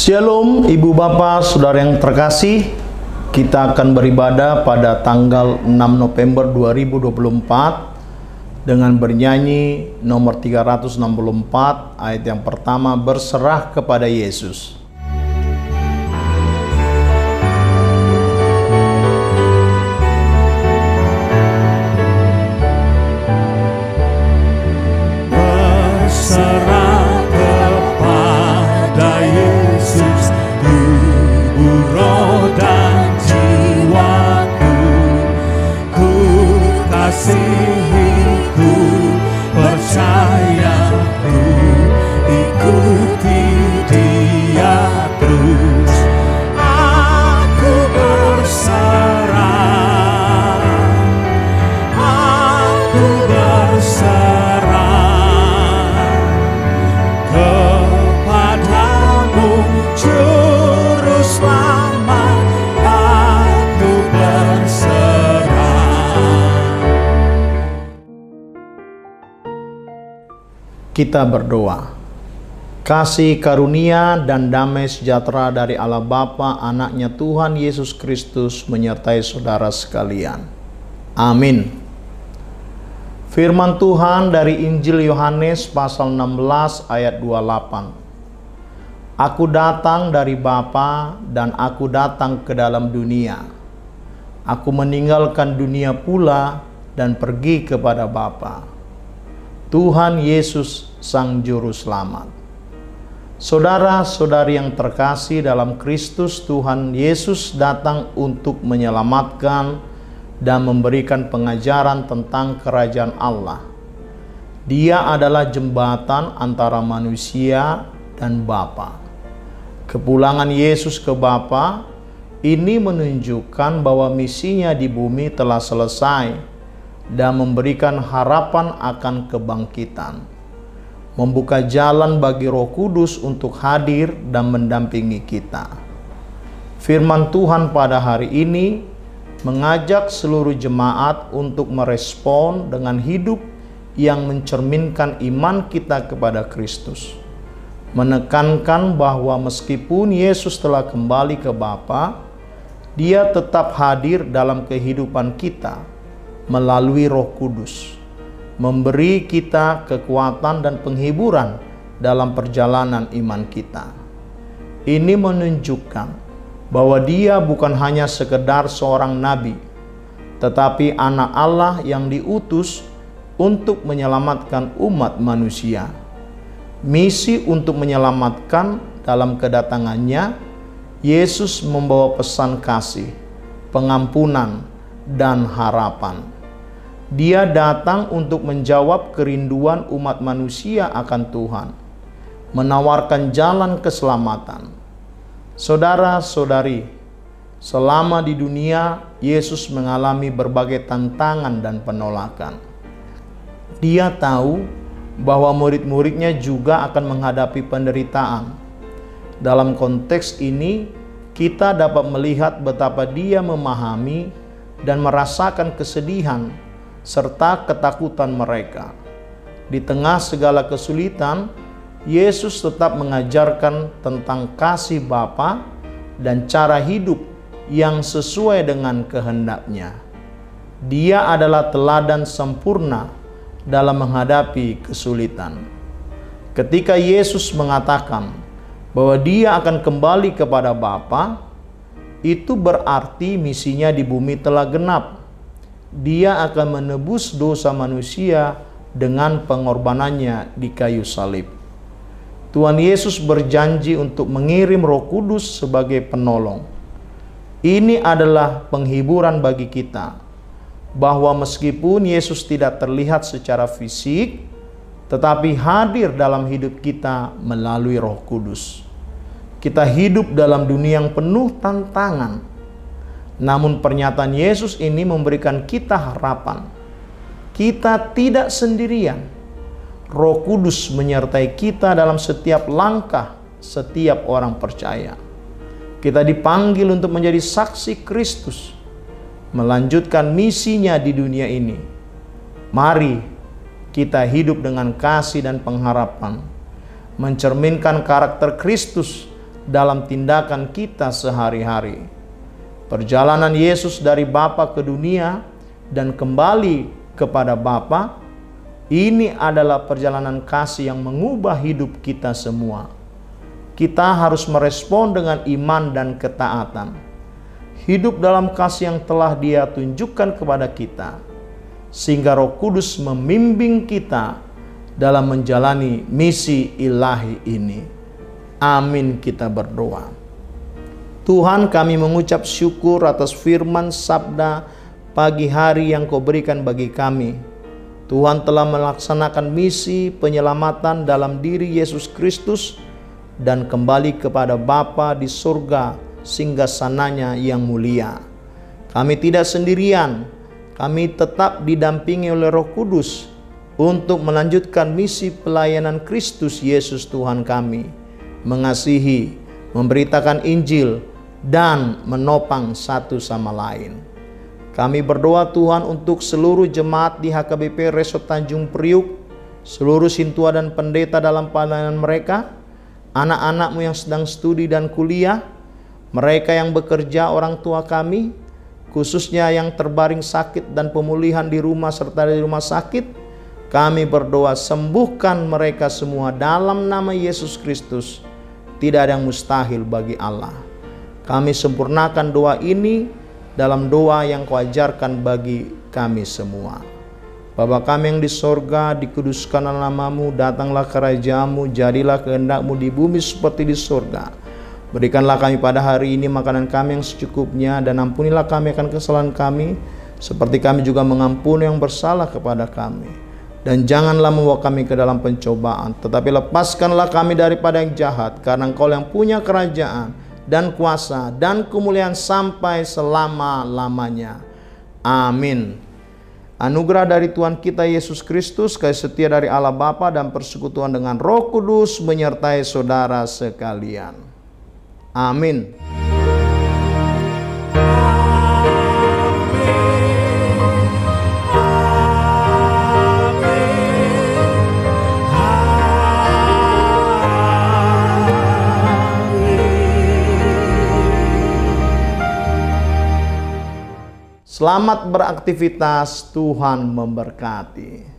Shalom Ibu Bapak Saudara yang terkasih. Kita akan beribadah pada tanggal 6 November 2024 dengan bernyanyi nomor 364 ayat yang pertama, berserah kepada Yesus. Kasihiku, percayaku, ikuti Dia terus. Aku berserah, aku berserah kepadamu, Juru Selamat. Aku berserah. Kita berdoa. Kasih karunia dan damai sejahtera dari Allah Bapa, Anaknya Tuhan Yesus Kristus menyertai saudara sekalian. Amin. Firman Tuhan dari Injil Yohanes pasal 16 ayat 28. Aku datang dari Bapa dan aku datang ke dalam dunia. Aku meninggalkan dunia pula dan pergi kepada Bapa. Tuhan Yesus Sang Juru Selamat. Saudara-saudari yang terkasih dalam Kristus, Tuhan Yesus datang untuk menyelamatkan dan memberikan pengajaran tentang kerajaan Allah. Dia adalah jembatan antara manusia dan Bapa. Kepulangan Yesus ke Bapa ini menunjukkan bahwa misinya di bumi telah selesai dan memberikan harapan akan kebangkitan, membuka jalan bagi Roh Kudus untuk hadir dan mendampingi kita. Firman Tuhan pada hari ini mengajak seluruh jemaat untuk merespon dengan hidup yang mencerminkan iman kita kepada Kristus, menekankan bahwa meskipun Yesus telah kembali ke Bapa, Dia tetap hadir dalam kehidupan kita melalui Roh Kudus, memberi kita kekuatan dan penghiburan dalam perjalanan iman kita. Ini menunjukkan bahwa Dia bukan hanya sekedar seorang nabi, tetapi anak Allah yang diutus untuk menyelamatkan umat manusia. Misi untuk menyelamatkan dalam kedatangannya, Yesus membawa pesan kasih, pengampunan, dan harapan. Dia datang untuk menjawab kerinduan umat manusia akan Tuhan, menawarkan jalan keselamatan. Saudara-saudari, selama di dunia, Yesus mengalami berbagai tantangan dan penolakan. Dia tahu bahwa murid-muridnya juga akan menghadapi penderitaan. Dalam konteks ini, kita dapat melihat betapa Dia memahami dan merasakan kesedihan serta ketakutan mereka. Di tengah segala kesulitan, Yesus tetap mengajarkan tentang kasih Bapa dan cara hidup yang sesuai dengan kehendak-Nya. Dia adalah teladan sempurna dalam menghadapi kesulitan. Ketika Yesus mengatakan bahwa Dia akan kembali kepada Bapa, itu berarti misinya di bumi telah genap. Dia akan menebus dosa manusia dengan pengorbanannya di kayu salib. Tuhan Yesus berjanji untuk mengirim Roh Kudus sebagai penolong. Ini adalah penghiburan bagi kita, bahwa meskipun Yesus tidak terlihat secara fisik, tetapi hadir dalam hidup kita melalui Roh Kudus. Kita hidup dalam dunia yang penuh tantangan. Namun pernyataan Yesus ini memberikan kita harapan. Kita tidak sendirian. Roh Kudus menyertai kita dalam setiap langkah setiap orang percaya. Kita dipanggil untuk menjadi saksi Kristus, melanjutkan misinya di dunia ini. Mari kita hidup dengan kasih dan pengharapan, mencerminkan karakter Kristus dalam tindakan kita sehari-hari. Perjalanan Yesus dari Bapa ke dunia dan kembali kepada Bapa, ini adalah perjalanan kasih yang mengubah hidup kita semua. Kita harus merespon dengan iman dan ketaatan. Hidup dalam kasih yang telah Dia tunjukkan kepada kita, sehingga Roh Kudus membimbing kita dalam menjalani misi ilahi ini. Amin, kita berdoa. Tuhan, kami mengucap syukur atas firman sabda pagi hari yang Kau berikan bagi kami. Tuhan telah melaksanakan misi penyelamatan dalam diri Yesus Kristus dan kembali kepada Bapa di surga singgasananya yang mulia. Kami tidak sendirian, kami tetap didampingi oleh Roh Kudus untuk melanjutkan misi pelayanan Kristus Yesus Tuhan kami, mengasihi, memberitakan Injil, dan menopang satu sama lain. Kami berdoa Tuhan untuk seluruh jemaat di HKBP Resort Tanjung Priuk, seluruh sintua dan pendeta dalam pelayanan mereka, anak-anakmu yang sedang studi dan kuliah, mereka yang bekerja, orang tua kami, khususnya yang terbaring sakit dan pemulihan di rumah serta di rumah sakit. Kami berdoa sembuhkan mereka semua dalam nama Yesus Kristus. Tidak ada yang mustahil bagi Allah. Kami sempurnakan doa ini dalam doa yang Kau ajarkan bagi kami semua. Bapa kami yang di sorga, dikuduskanlah nama-Mu, datanglah kerajaan-Mu, jadilah kehendak-Mu di bumi seperti di sorga. Berikanlah kami pada hari ini makanan kami yang secukupnya, dan ampunilah kami akan kesalahan kami, seperti kami juga mengampuni yang bersalah kepada kami. Dan janganlah membawa kami ke dalam pencobaan, tetapi lepaskanlah kami daripada yang jahat, karena Engkau yang punya kerajaan dan kuasa dan kemuliaan sampai selama-lamanya. Amin. Anugerah dari Tuhan kita Yesus Kristus, kasih setia dari Allah Bapa, dan persekutuan dengan Roh Kudus menyertai saudara sekalian. Amin. Selamat beraktivitas, Tuhan memberkati.